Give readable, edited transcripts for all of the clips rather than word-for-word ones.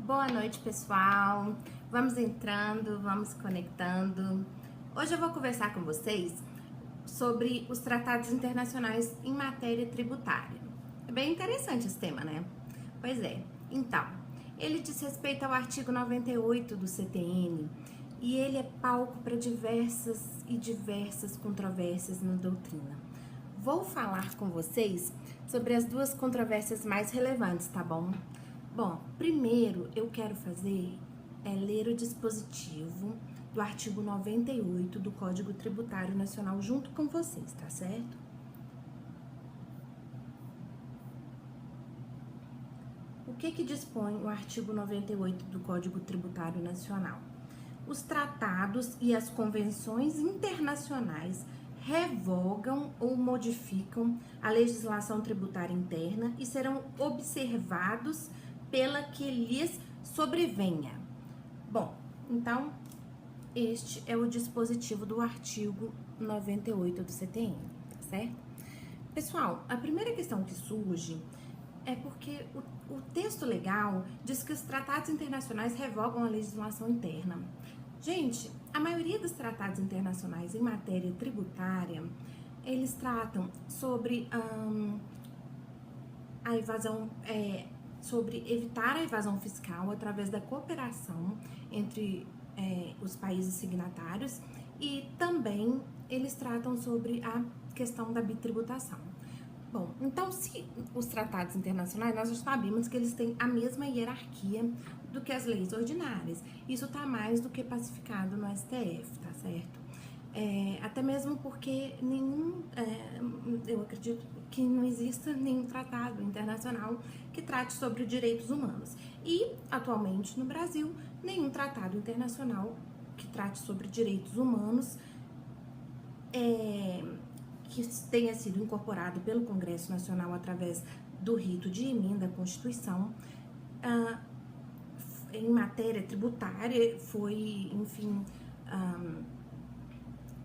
Boa noite, pessoal. Vamos entrando, vamos conectando. Hoje eu vou conversar com vocês sobre os tratados internacionais em matéria tributária. É bem interessante esse tema, né? Pois é. Então, ele diz respeito ao artigo 98 do CTN e ele é palco para diversas controvérsias na doutrina. Vou falar com vocês sobre as duas controvérsias mais relevantes, tá bom? Bom, primeiro eu quero fazer ler o dispositivo do artigo 98 do Código Tributário Nacional junto com vocês, tá certo? O que dispõe o artigo 98 do Código Tributário Nacional? Os tratados e as convenções internacionais revogam ou modificam a legislação tributária interna e serão observados pela que lhes sobrevenha. Bom, então, este é o dispositivo do artigo 98 do CTN, tá certo? Pessoal, a primeira questão que surge é porque o texto legal diz que os tratados internacionais revogam a legislação interna. Gente, a maioria dos tratados internacionais em matéria tributária, eles tratam sobre a evasão, sobre evitar a evasão fiscal através da cooperação entre os países signatários e também eles tratam sobre a questão da bitributação. Bom, então se os tratados internacionais, nós já sabemos que eles têm a mesma hierarquia do que as leis ordinárias. Isso está mais do que pacificado no STF, tá certo? Até mesmo porque eu acredito que não exista nenhum tratado internacional que trate sobre direitos humanos. E, atualmente, no Brasil, nenhum tratado internacional que trate sobre direitos humanos que tenha sido incorporado pelo Congresso Nacional através do rito de emenda à Constituição, em matéria tributária, foi, enfim,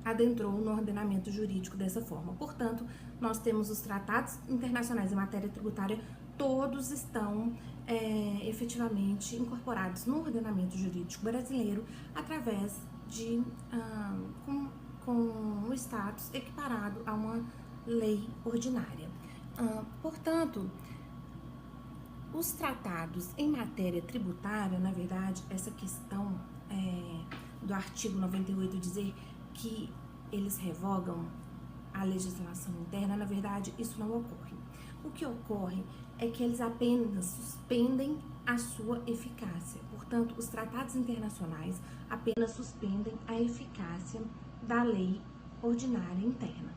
adentrou no ordenamento jurídico dessa forma. Portanto, nós temos os tratados internacionais em matéria tributária, todos estão efetivamente incorporados no ordenamento jurídico brasileiro através de com o status equiparado a uma lei ordinária. Portanto, os tratados em matéria tributária, na verdade, essa questão do artigo 98 dizer que eles revogam a legislação interna, na verdade, isso não ocorre. O que ocorre é que eles apenas suspendem a sua eficácia. Portanto, os tratados internacionais apenas suspendem a eficácia da lei ordinária interna.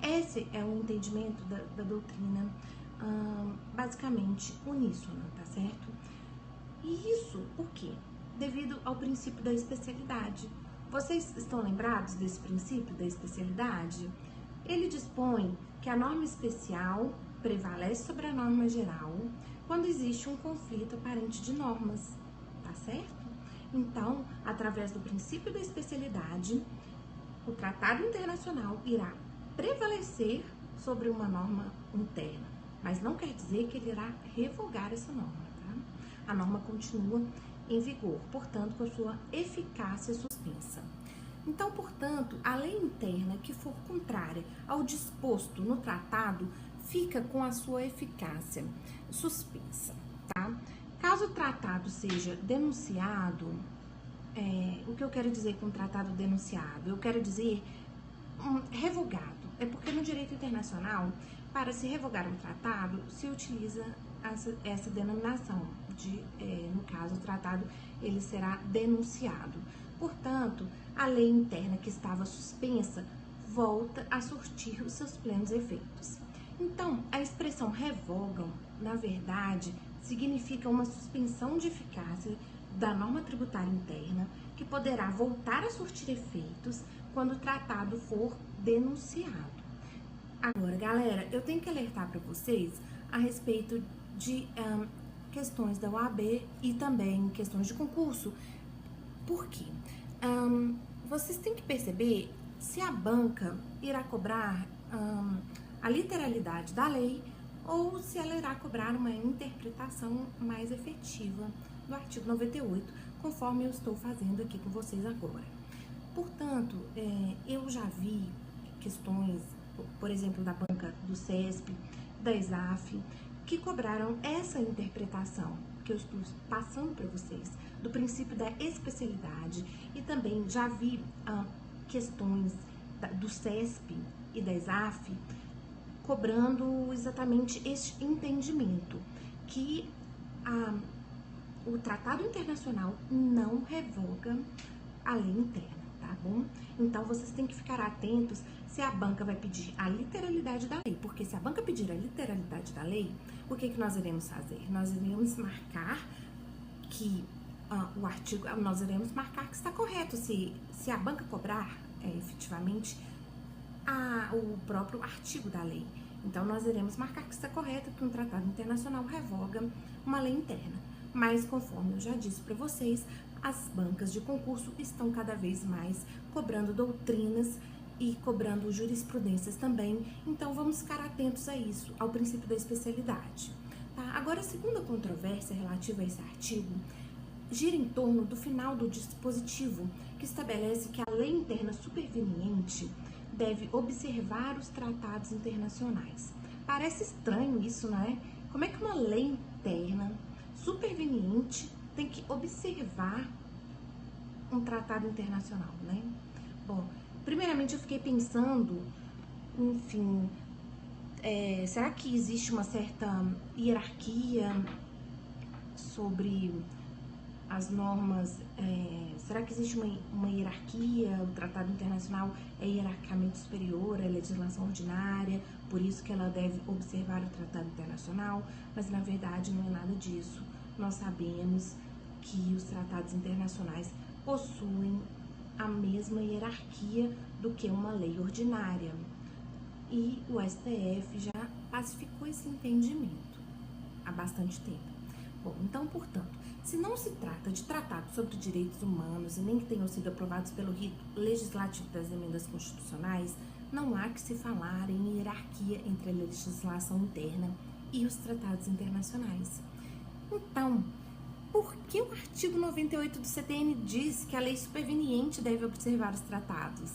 Esse é o entendimento da doutrina basicamente uníssona, tá certo? E isso por quê? Devido ao princípio da especialidade. Vocês estão lembrados desse princípio da especialidade? Ele dispõe que a norma especial prevalece sobre a norma geral quando existe um conflito aparente de normas, tá certo? Então, através do princípio da especialidade, o tratado internacional irá prevalecer sobre uma norma interna, mas não quer dizer que ele irá revogar essa norma, tá? A norma continua em vigor, portanto, com a sua eficácia suspensa. Então, portanto, a lei interna que for contrária ao disposto no tratado fica com a sua eficácia suspensa, tá? Caso o tratado seja denunciado, o que eu quero dizer com tratado denunciado? Eu quero dizer revogado. É porque no direito internacional, para se revogar um tratado, se utiliza essa denominação no caso, o tratado ele será denunciado. Portanto, a lei interna que estava suspensa volta a surtir os seus plenos efeitos. Então, a expressão revogam, na verdade, significa uma suspensão de eficácia da norma tributária interna que poderá voltar a surtir efeitos quando o tratado for denunciado. Agora, galera, eu tenho que alertar para vocês a respeito de questões da OAB e também questões de concurso. Por quê? Vocês têm que perceber se a banca irá cobrar a literalidade da lei ou se ela irá cobrar uma interpretação mais efetiva do artigo 98, conforme eu estou fazendo aqui com vocês agora. Portanto, eu já vi questões, por exemplo, da banca do CESP, da ESAF, que cobraram essa interpretação que eu estou passando para vocês, do princípio da especialidade, e também já vi questões do CESP e da ESAF cobrando exatamente este entendimento, que o Tratado Internacional não revoga a lei interna, tá bom? Então, vocês têm que ficar atentos se a banca vai pedir a literalidade da lei, porque se a banca pedir a literalidade da lei, o que nós iremos fazer? Nós iremos marcar que o artigo, nós iremos marcar que está correto, se a banca cobrar efetivamente o próprio artigo da lei. Então, nós iremos marcar que está correto, que um tratado internacional revoga uma lei interna. Mas, conforme eu já disse para vocês, as bancas de concurso estão cada vez mais cobrando doutrinas e cobrando jurisprudências também. Então, vamos ficar atentos a isso, ao princípio da especialidade. Tá? Agora, a segunda controvérsia relativa a esse artigo gira em torno do final do dispositivo, que estabelece que a lei interna superveniente deve observar os tratados internacionais. Parece estranho isso, não é? Como é que uma lei interna superveniente tem que observar um tratado internacional, né? Bom, primeiramente eu fiquei pensando, enfim, será que existe uma certa hierarquia sobre as normas? Será que existe uma hierarquia? O tratado internacional é hierarquicamente superior à legislação ordinária, por isso que ela deve observar o tratado internacional, mas na verdade não é nada disso. Nós sabemos que os tratados internacionais possuem a mesma hierarquia do que uma lei ordinária, e o STF já pacificou esse entendimento há bastante tempo. Bom, então, portanto, se não se trata de tratados sobre direitos humanos e nem que tenham sido aprovados pelo rito legislativo das emendas constitucionais, não há que se falar em hierarquia entre a legislação interna e os tratados internacionais. Então, por que o artigo 98 do CTN diz que a lei superveniente deve observar os tratados?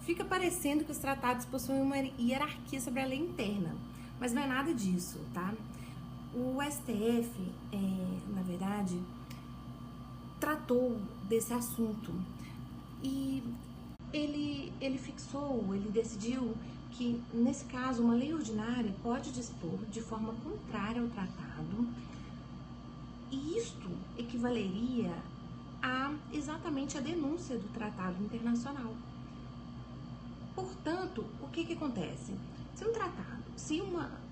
Fica parecendo que os tratados possuem uma hierarquia sobre a lei interna, mas não é nada disso, tá? O STF, na verdade, tratou desse assunto e ele fixou, ele decidiu que, nesse caso, uma lei ordinária pode dispor de forma contrária ao tratado, e isto equivaleria exatamente a denúncia do tratado internacional. Portanto, o que acontece? Se um tratado, se uma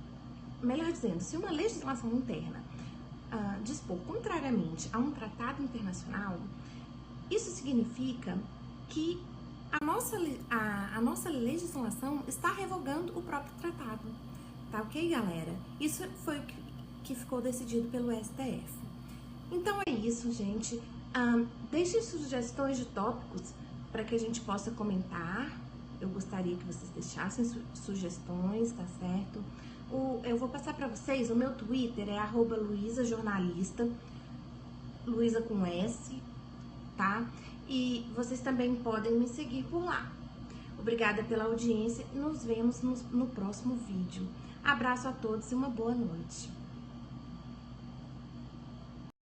legislação interna dispor contrariamente a um tratado internacional, isso significa que a nossa legislação está revogando o próprio tratado. Tá ok, galera? Isso foi o que ficou decidido pelo STF. Então é isso, gente. Deixem sugestões de tópicos para que a gente possa comentar. Eu gostaria que vocês deixassem sugestões, tá certo? Eu vou passar para vocês, o meu Twitter é @luizajornalista, Luiza com S, tá? E vocês também podem me seguir por lá. Obrigada pela audiência e nos vemos no próximo vídeo. Abraço a todos e uma boa noite.